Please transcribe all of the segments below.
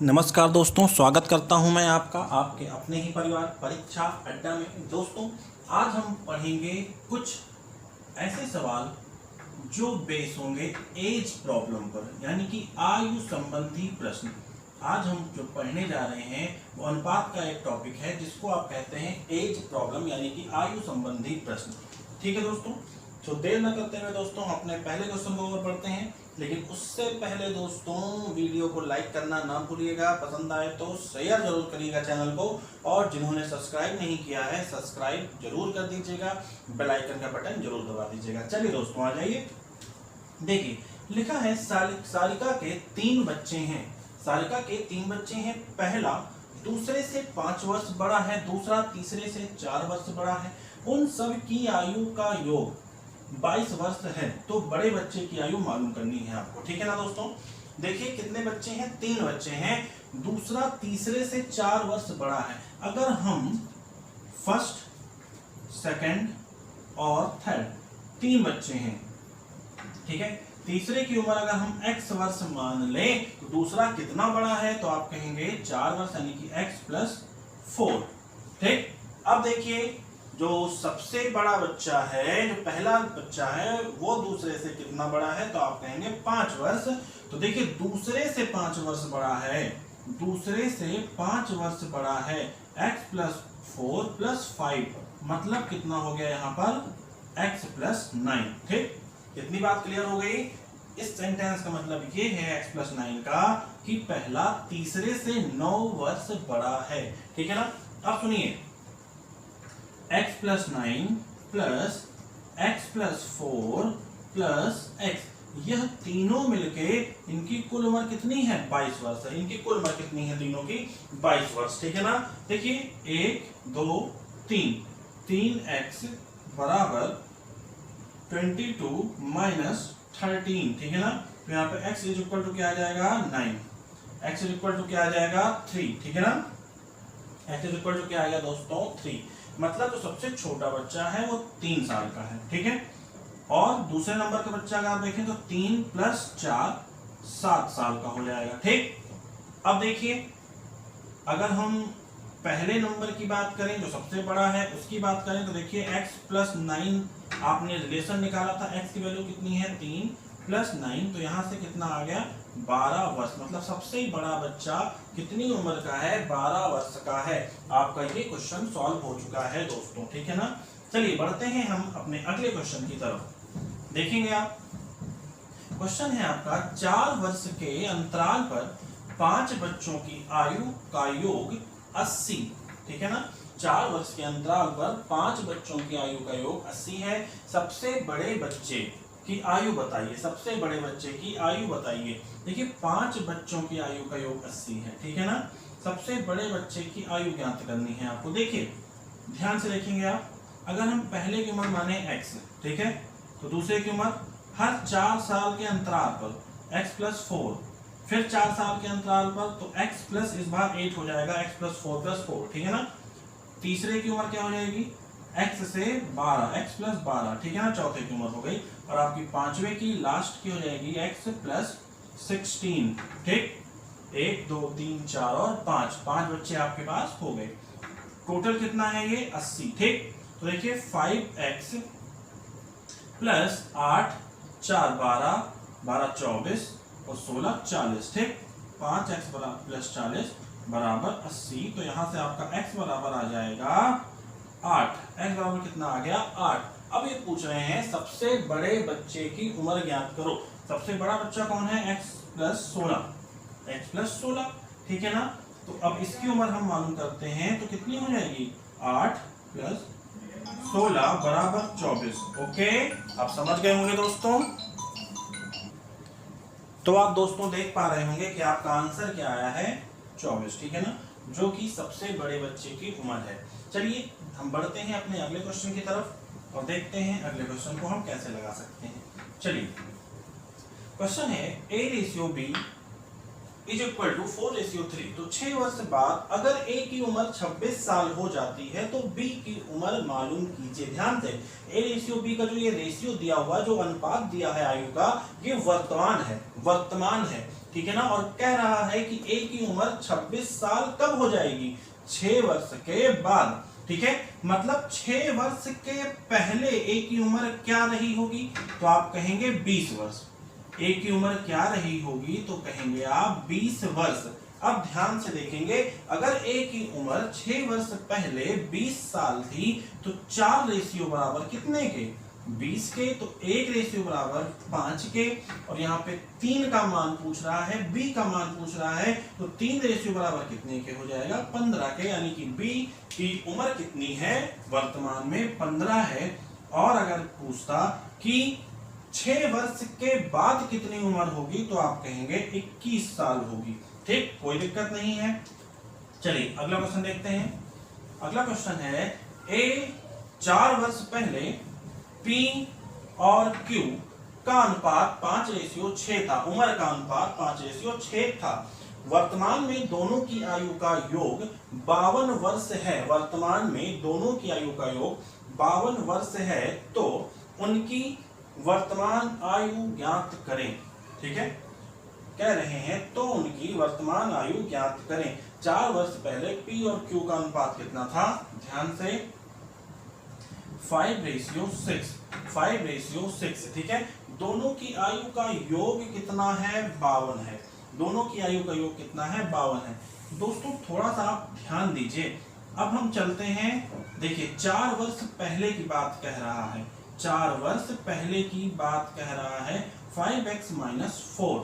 नमस्कार दोस्तों, स्वागत करता हूं मैं आपका आपके अपने ही परिवार परीक्षा अड्डा में। दोस्तों, आज हम पढ़ेंगे कुछ ऐसे सवाल जो बेस होंगे एज प्रॉब्लम पर, यानी कि आयु संबंधी प्रश्न। आज हम जो पढ़ने जा रहे हैं वो अनुपात का एक टॉपिक है जिसको आप कहते हैं एज प्रॉब्लम, यानी कि आयु संबंधी प्रश्न। ठीक है दोस्तों, तो देर न करते हुए दोस्तों हम अपने पहले क्वेश्चन को और पढ़ते हैं। लेकिन उससे पहले दोस्तों वीडियो को लाइक करना ना भूलिएगा, पसंद आए तो शेयर जरूर करिएगा चैनल को, और जिन्होंने सब्सक्राइब नहीं किया है सब्सक्राइब जरूर कर दीजिएगा, बेल आइकन का बटन जरूर दबा दीजिएगा। चलिए दोस्तों आ जाइए। देखिए लिखा है सारिका के 3 बच्चे हैं। सारिका के 3 बच्चे हैं। पहला दूसरे से 5 वर्ष बड़ा है, दूसरा तीसरे से 4 वर्ष बड़ा है। उन सब की आयु का योग 22 वर्ष है। तो बड़े बच्चे की आयु मालूम करनी है आपको। ठीक है ना दोस्तों। देखिए कितने बच्चे हैं, 3 बच्चे हैं। दूसरा तीसरे से 4 वर्ष बड़ा है। अगर हम फर्स्ट, सेकंड और थर्ड 3 बच्चे हैं, ठीक है, तीसरे की उम्र अगर हम x वर्ष मान लें तो दूसरा कितना बड़ा है, तो आप कहेंगे 4 वर्ष, यानी कि x + 4। ठीक। अब देखिए जो सबसे बड़ा बच्चा है, जो पहला बच्चा है, वो दूसरे से कितना बड़ा है, तो आप कहेंगे 5 वर्ष। तो देखिए दूसरे से 5 वर्ष बड़ा है, दूसरे से 5 वर्ष बड़ा है, x + 4 + 5, मतलब कितना हो गया यहाँ पर x + 9। ठीक, इतनी बात क्लियर हो गई। इस सेंटेंस का मतलब ये है x + 9 का कि पहला तीसरे से 9 वर्ष बड़ा है। ठीक है ना। अब सुनिए, x + 9 + x + 4 + x, यह तीनों मिलके इनकी कुल उम्र कितनी है, 22 वर्ष है। इनकी कुल उम्र कितनी है तीनों की, 22 वर्ष। ठीक है ना। देखिए 1 2 3, 3x = 22 - 13। ठीक है ना। तो यहाँ पे x = क्या आ जाएगा, 9। x = क्या आ जाएगा, 3। ठीक है ना। x = क्या आ गया दोस्तों, 3। मतलब जो सबसे छोटा बच्चा है वो 3 साल का है। ठीक है। और दूसरे नंबर का बच्चा अगर आप देखें तो 3 + 4 7 साल का हो जाएगा। ठीक। अब देखिए अगर हम पहले नंबर की बात करें, जो सबसे बड़ा है उसकी बात करें, तो देखिए x + 9 आपने रिलेशन निकाला था, x की वैल्यू कितनी है, 3 + 9, तो यहां से कितना आ गया, 12 वर्ष। मतलब सबसे बड़ा बच्चा कितनी उम्र का है, 12 वर्ष का है। आपका ये क्वेश्चन सॉल्व हो चुका है दोस्तों। ठीक है ना। चलिए बढ़ते हैं हम अपने अगले क्वेश्चन की तरफ। देखेंगे आप, क्वेश्चन है आपका 4 वर्ष के अंतराल पर 5 बच्चों की आयु का योग 80। ठीक है ना। 4 वर्ष के अंतराल पर 5 बच्चों की आयु का योग 80 है। सबसे बड़े बच्चे की आयु बताइए, सबसे बड़े बच्चे की आयु बताइए। देखिए 5 बच्चों की आयु का योग 80 है। ठीक है ना। सबसे बड़े बच्चे की आयु ज्ञात करनी है आपको। देखिए ध्यान से देखेंगे आप, अगर हम पहले की उम्र माने x, ठीक है, तो दूसरे की उम्र हर 4 साल के अंतराल पर x + 4, फिर 4 साल के अंतराल पर तो x + इस बार 8 हो जाएगा, x + 4 + 4। ठीक है ना। तीसरे की उम्र क्या हो जाएगी, x से 12, x + 12। ठीक है ना। चौथे की उम्र हो गई, और आपकी पांचवे की लास्ट की हो जाएगी x + 16। ठीक, 1 2 3 4 और 5 बच्चे आपके पास हो गए। टोटल कितना है ये, 80। ठीक, तो देखिए 5x + 8 4 12 12 24 और 16 40। ठीक, 5x + 40 = 80। तो यहां से आपका x बराबर आ जाएगा 8। x बराबर कितना आ गया, 8। अब ये पूछ रहे हैं सबसे बड़े बच्चे की उम्र ज्ञात करो। सबसे बड़ा बच्चा कौन है, x + 16, x + 16। ठीक है ना। तो अब इसकी उम्र हम मालूम करते हैं, तो कितनी हो जाएगी, 8 + 16 = 24। ओके, आप समझ गए होंगे दोस्तों। तो आप दोस्तों देख पा रहे होंगे कि आपका आंसर क्या आया है, 24। ठीक है ना, जो कि सबसे बड़े बच्चे की उम्र है। चलिए हम बढ़ते हैं अपने अगले क्वेश्चन की तरफ और देखते हैं अगले क्वेश्चन को हम कैसे लगा सकते हैं। चलिए क्वेश्चन है a/b इज इक्वल टू 4:3। तो 6 वर्ष बाद अगर ए की उम्र 26 साल हो जाती है तो बी की उम्र मालूम कीजिए। ध्यान से ए रेशियो बी का जो ये रेशियो दिया हुआ, जो अनुपात दिया है आयु का, ये वर्तमान है, ठीक है ना। और कह रहा है कि ए की उम्र 26 साल कब हो जाएगी? 6 वर्ष के बाद, ठीक है। मतलब 6 वर्ष के पहले ए की उम्र क्या रही होगी? तो आप कहेंगे 20 वर्ष। ए की उम्र क्या रही होगी? तो कहेंगे आप 20 वर्ष। अब ध्यान से देखेंगे, अगर ए की उम्र 6 वर्ष पहले 20 साल थी तो 4 रेशियो बराबर कितने के? 20 के। तो 1 रेशियो बराबर 5 के। और यहाँ पे 3 का मान पूछ रहा है, बी का मान पूछ रहा है, तो 3 रेशियो बराबर कितने के हो जाएगा? 15 के। यानी कि बी की उम्र कितनी है? वर्तमान में 15 है। और अगर पूछता कि 6 वर्ष के बाद कितनी उम्र होगी, तो आप कहेंगे 21 साल होगी। ठीक, कोई दिक्कत नहीं है। चलिए अगला क्वेश्चन देखते हैं। अगला क्वेश्चन है, ए 4 वर्ष पहले P और Q का अनुपात 5:6 था। उम्र का अनुपात 5:6 था। वर्तमान में दोनों की आयु का योग 52 वर्ष है। वर्तमान में दोनों की आयु का योग 52 वर्ष है। तो उनकी वर्तमान आयु ज्ञात करें। ठीक है, कह रहे हैं तो उनकी वर्तमान आयु ज्ञात करें। 4 वर्ष पहले P और Q का अनुपात कितना था? ध्यान से 5:6। 5:6, ठीक है। दोनों की आयु का योग कितना है? 52 है। दोनों की आयु का योग कितना है? 52 है। दोस्तों थोड़ा सा आप ध्यान दीजिए। अब हम चलते हैं, देखिए 4 वर्ष पहले की बात कह रहा है। 4 वर्ष पहले की बात कह रहा है। 5x - 4,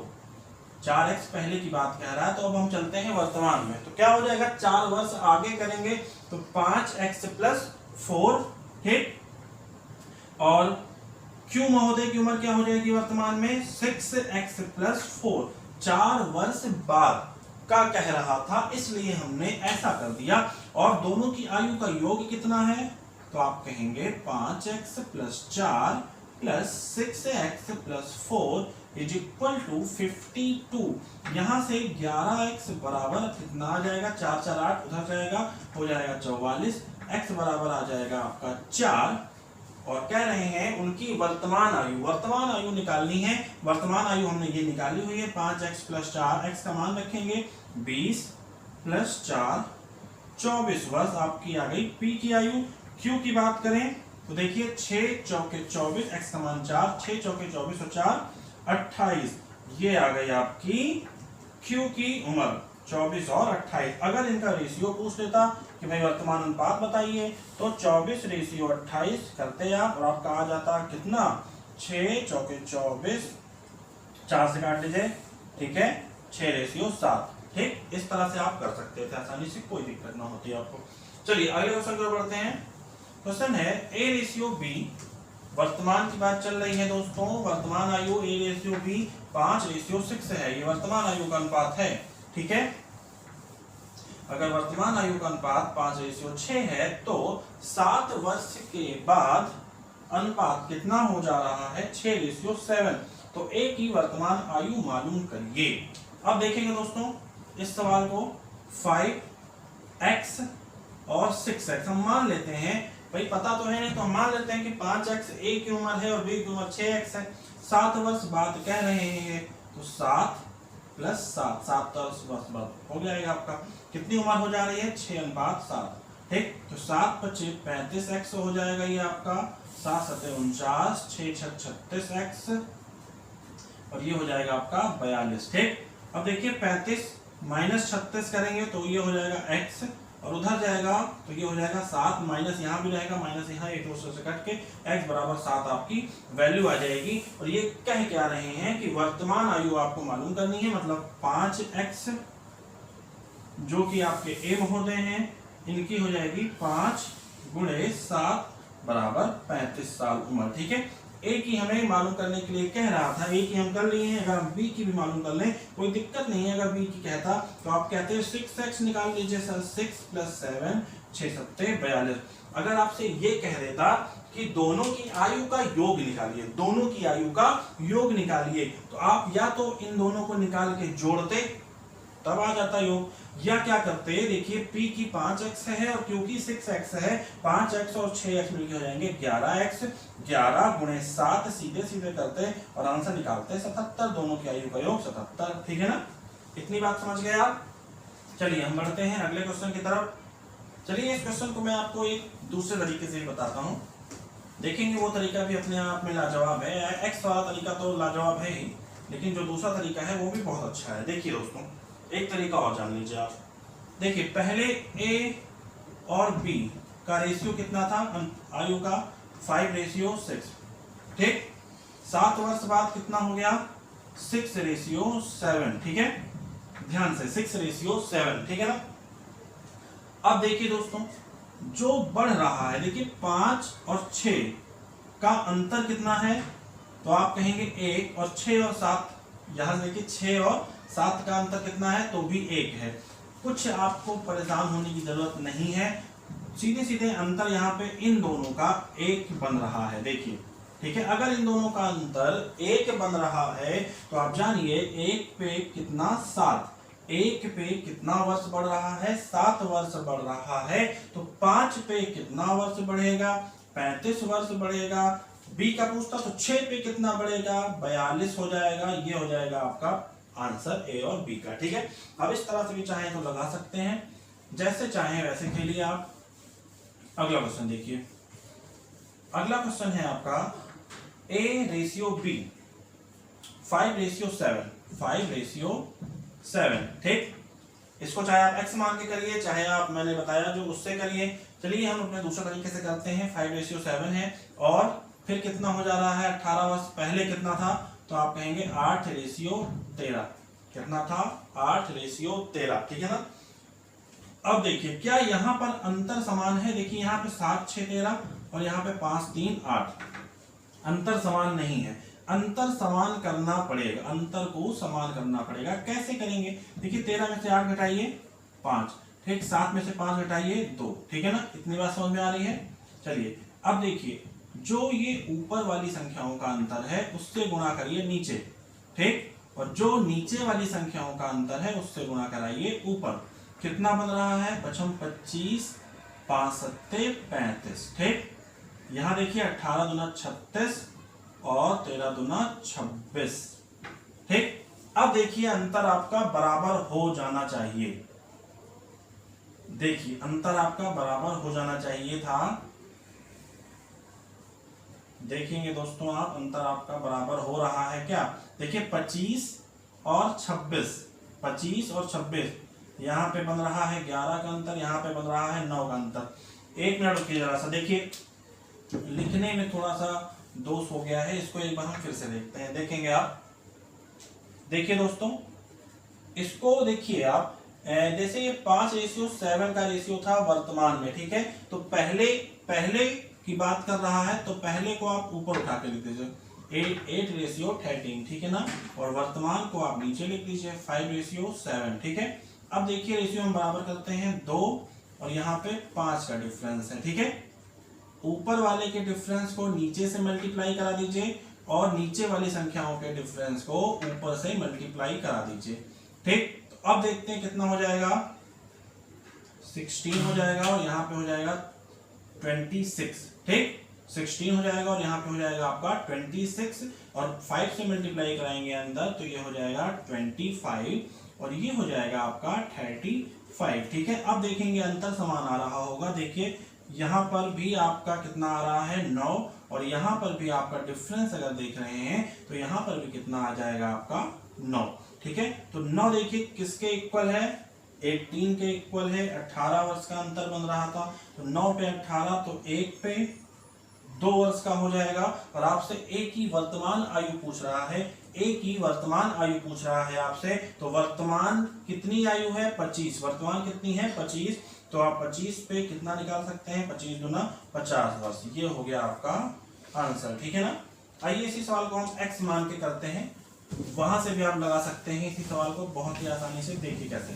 4x पहले की बात कह रहा है। तो अब हम चलते हैं वर्तमान में। तो क्या हो जाएगा? 4 वर्ष आगे करेंगे तो 5x + 4 हिट। और Q महोदय की उम्र क्या हो जाएगी वर्तमान में? 6x + 4। 4 वर्ष बाद का कह रहा था, इसलिए हमने ऐसा कर दिया। और दोनों की आयु का योग कितना है? तो आप कहेंगे 5x + 4 + 6x + 4 = 52। यहां से 11x बराबर कितना आ जाएगा? 4 4 8 उधर जाएगा, हो जाएगा 44। x बराबर आ जाएगा आपका 4। और कह रहे हैं उनकी वर्तमान आयु निकालनी है। वर्तमान आयु हमने ये निकाली हुई है। 5x + 4, x का मान रखेंगे 20 + 4 24 वर्ष आपकी आ गई। P की आयु। Q की बात करें तो देखिए 6 चौके 24, x का मान 4, 6 चौके 24 और 4 28। ये आ गई आपकी Q की उम्र 24 और 28। अगर इनका रेशियो पूछ लेता कि भाई वर्तमान अनुपात बताइए, तो 24:28 करते आप और आपका आ जाता कितना? 6 चौके 24, 4 से काट लीजिए, ठीक है, 6:7। ठीक, इस तरह से आप कर सकते थे आसानी से, कोई दिक्कत ना होती आपको। चलिए अगले क्वेश्चन की ओर बढ़ते हैं। क्वेश्चन है A:B। वर्तमान की बात चल रही है दोस्तों। वर्तमान आयु A:B 5:6 है। ये वर्तमान आयु का अनुपात है। ठीक है, अगर वर्तमान आयु का अनुपात 5:6 है तो 7 वर्ष के बाद अनुपात कितना हो जा रहा है? 6:7। तो ए की वर्तमान आयु मालूम करिए। अब देखेंगे दोस्तों इस सवाल को। 5x और 6x हम मान लेते हैं, भाई पता तो है नहीं तो हम मान लेते हैं कि 5x ए की उम्र है और बी की उम्र 6x है। 7 वर्ष बाद कह रहे हैं तो 7 + 7, 7 वर्ष बाद हो जाएगा आपका। कितनी उम्र हो जा रही है? 6:7। ठीक, तो 7 × 5 = 35x हो जाएगा ये आपका। 7 × 7 = 49, 6 × 6 = 36x और ये हो जाएगा आपका 42। ठीक, अब देखिए 35 - 36 करेंगे तो ये हो जाएगा x और उधर जाएगा तो ये हो जाएगा 7 माइनस यहाँ भी रहेगा, माइनस यहाँ एक दूसरे से कट के x बराबर 7 आपकी वैल्यू आ जाएगी। और ये कह क्या रहे हैं कि वर्तमान आयु आपको मालूम करनी है। मतलब 5x जो कि आपके a महोदय हैं, इनकी हो जाएगी 5 × 7 बराबर 35 साल उम्र। ठीक है, ए की हमें मालूम करने के लिए कह रहा था, ए की हम कर लिए हैं। अगर हम बी की भी मालूम कर लें कोई दिक्कत नहीं है। अगर बी की कहता तो आप कहते हैं 6x निकाल लीजिए सर। 6 + 7 6 × 7 = 42। अगर आपसे ये कह देता कि दोनों की आयु का योग निकालिए, दोनों की आयु का योग निकालिए, तो आप या तो इन दोनों को निकाल के जोड़ते, तब आ जाता योग। या क्या करते हैं, देखिए p की 5x है और q की 6x है, 5x और 6x मिलकर हो जाएंगे 11x, 11 गुणे 7 सीधे सीधे करते हैं और आंसर निकालते हैं 77, दोनों की आयु का योग 77। ठीक है ना, इतनी बात समझ गए आप। चलिए हम बढ़ते हैं अगले क्वेश्चन की तरफ। चलिए इस क्वेश्चन को मैं आपको एक दूसरे तरीके से बताता हूँ, देखेंगे वो तरीका भी अपने आप में लाजवाब है। एक्स वाला तरीका तो लाजवाब है ही, लेकिन जो दूसरा तरीका है वो भी बहुत अच्छा है। देखिए दोस्तों, एक तरीका और जान लीजिए आप। देखिए पहले ए और बी का रेशियो कितना था आयु का, 5:6। ठीक, 7 वर्ष बाद कितना हो गया, 6:7। ठीक है, ध्यान से 6:7। ठीक है ना। अब देखिए दोस्तों, जो बढ़ रहा है, देखिए 5 और 6 का अंतर कितना है, तो आप कहेंगे 1, और 6 और 7, यहां से देखिए 6 और 7 का अंतर कितना है, तो भी 1 है। कुछ आपको परेशान होने की जरूरत नहीं है, सीधे सीधे अंतर यहाँ पे इन दोनों का 1 बन रहा है। देखिए ठीक है, अगर इन दोनों का अंतर 1 बन रहा है तो आप जानिए 1 पे कितना, 7, 1 पे कितना वर्ष बढ़ रहा है, 7 वर्ष बढ़ रहा है। तो 5 पे कितना वर्ष बढ़ेगा, 35 वर्ष बढ़ेगा। बी का पूछता तो 6 पे कितना बढ़ेगा, 42 हो जाएगा। ये हो जाएगा आपका आंसर ए और बी का। ठीक है, अब इस तरह से भी चाहे तो लगा सकते हैं, जैसे चाहे वैसे खेलिए आप। अगला क्वेश्चन देखिए, अगला क्वेश्चन है आपका A/B 5:7, 5:7। ठीक, इसको चाहे आप x मान के करिए, चाहे आप मैंने बताया जो उससे करिए। चलिए हम अपने दूसरे तरीके से करते हैं। 5:7 है और फिर कितना हो जा रहा है, 18 वर्ष पहले कितना था, तो आप कहेंगे 8:13। कितना था, 8:13। ठीक है ना। अब देखिए क्या यहाँ पर अंतर समान है, देखिए यहाँ पे 7, 6, 13 और यहाँ पे 5, 3, 8, अंतर समान नहीं है। अंतर समान करना पड़ेगा, अंतर को समान करना पड़ेगा। कैसे करेंगे, देखिए 13 में से 8 घटाइए 5, ठीक, 7 में से 5 घटाइए 2। ठीक है ना, इतनी बात समझ में आ रही है। चलिए अब देखिए, जो ये ऊपर वाली संख्याओं का अंतर है उससे गुणा करिए नीचे। ठीक, और जो नीचे वाली संख्याओं का अंतर है उससे गुणा कराइए ऊपर। कितना बन रहा है, 25, 5 सत्ते 35। ठीक, यहां देखिए 18 दूना 36 और 13 दूना 26। ठीक, अब देखिए अंतर आपका बराबर हो जाना चाहिए। देखिए अंतर आपका बराबर हो जाना चाहिए था। देखेंगे दोस्तों आप, अंतर आपका बराबर हो रहा है क्या, देखिए 25 और 26, 25 और 26, यहाँ पे बन रहा है 11 का अंतर, यहाँ पे बन रहा है 9 का अंतर। एक मिनट रुकिए जरा सा, देखिए लिखने में थोड़ा सा दोष हो गया है, इसको एक बार हम फिर से देखते हैं। देखेंगे आप, देखिए दोस्तों इसको देखिए आप, जैसे ये 5:7 का रेशियो था वर्तमान में। ठीक है, तो पहले की बात कर रहा है तो पहले को आप ऊपर उठा के लिख दीजिए 8:13। ठीक है ना, और वर्तमान को आप नीचे लिख दीजिए 5:7। ठीक है, अब देखिए रेशियो हम बराबर करते हैं 2 और यहाँ पे 5 का डिफरेंस है। ठीक है, ऊपर वाले के डिफरेंस को नीचे से मल्टीप्लाई करा दीजिए और नीचे वाली संख्याओं के डिफरेंस को ऊपर से मल्टीप्लाई करा दीजिए। ठीक, तो अब देखते हैं कितना हो जाएगा, 16 हो जाएगा और यहाँ पे हो जाएगा 26। ठीक, 16 हो जाएगा और यहाँ पे हो जाएगा आपका 26 और 5 से मल्टीप्लाई कराएंगे अंदर तो ये हो जाएगा 25 और ये हो जाएगा आपका 35। ठीक है, अब देखेंगे अंतर समान आ रहा होगा। देखिए यहाँ पर भी आपका कितना आ रहा है 9 और यहाँ पर भी आपका डिफरेंस अगर देख रहे हैं तो यहाँ पर भी कितना आ जाएगा आपका 9। ठीक है, तो 9 देखिए किसके इक्वल है, 18 के इक्वल है। 18 वर्ष का अंतर बन रहा था तो 9 पे 18 तो 1 पे 2 वर्ष का हो जाएगा। और आपसे एक ही वर्तमान आयु पूछ रहा है, एक ही वर्तमान आयु पूछ रहा है आपसे। तो वर्तमान कितनी आयु है, 25। वर्तमान कितनी है, 25। तो आप 25 पे कितना निकाल सकते हैं, 25 दूना 50 वर्ष। ये हो गया आपका आंसर। ठीक है ना। आइए इसी सवाल को हम x मान के करते हैं, वहां से भी आप लगा सकते हैं इसी सवाल को बहुत ही आसानी से। देखिए कैसे,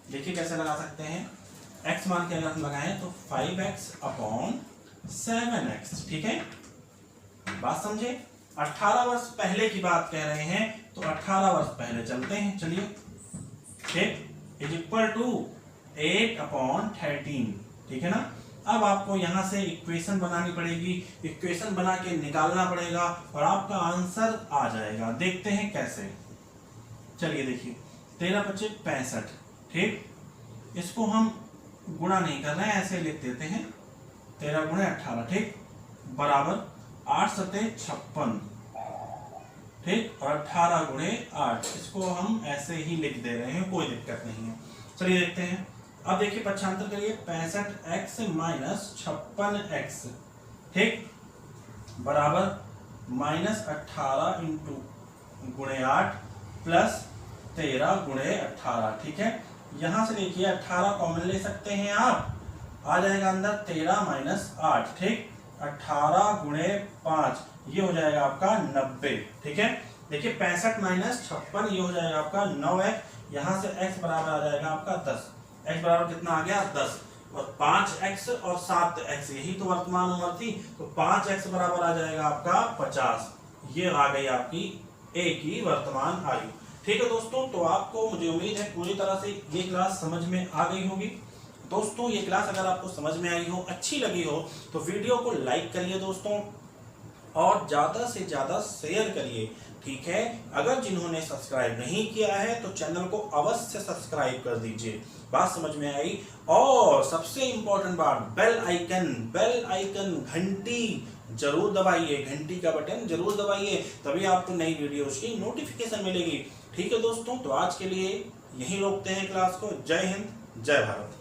देखिए कैसे लगा सकते हैं। x मान के अगर हम लगाएं तो 5x/7x। ठीक है, बात समझे। 18 वर्ष पहले की बात कह रहे हैं तो 18 वर्ष पहले चलते हैं, चलिए। ठीक, इज इक्वल टू 8/13, ठीक है ना। अब आपको यहां से इक्वेशन बनानी पड़ेगी, इक्वेशन बना के निकालना पड़ेगा और आपका आंसर आ जाएगा। देखते हैं कैसे। चलिए देखिए, 13×5 = 65, ठीक। इसको हम गुणा नहीं कर रहे हैं, ऐसे लिख देते हैं 13 × 18, ठीक, बराबर 8×7 = 56, ठीक, और 18 × 8, इसको हम ऐसे ही लिख दे रहे हैं, कोई दिक्कत नहीं है। चलिए देखते हैं। अब देखिए 75 करिए, 65x - 56x, ठीक, बराबर -18 × 8 प्लस 13 × 18, ठीक है। यहां से देखिए 18 कॉमन ले सकते हैं आप, आ जाएगा अंदर 13 - 8, ठीक, 18 × 5 ये हो जाएगा आपका 90, ठीक है। देखिए 65 - 56 ये हो जाएगा आपका 9x, यहां से x बराबर आ जाएगा आपका 10, x बराबर कितना आ गया 10, और 5x और 7x यही तो वर्तमान उम्र थी, तो 5x बराबर आ जाएगा आपका 50, ये आ गई आपकी a की वर्तमान आयु। ठीक है दोस्तों, तो आपको मुझे उम्मीद है पूरी तरह से ये क्लास समझ में आ गई होगी। दोस्तों ये क्लास अगर आपको समझ में आई हो, अच्छी लगी हो, तो वीडियो को लाइक करिए दोस्तों, और ज़्यादा से ज़्यादा शेयर करिए, ठीक है। अगर जिन्होंने सब्सक्राइब नहीं किया है तो चैनल को अवश्य सब्सक्राइब कर दीजिए, बात समझ में आई। और सबसे इम्पोर्टेंट बात, बेल आइकन घंटी जरूर दबाइए, घंटी का बटन जरूर दबाइए, तभी आपको नई वीडियोस की नोटिफिकेशन मिलेगी। ठीक है दोस्तों, तो आज के लिए यहीं रोकते हैं क्लास को। जय हिंद, जय भारत।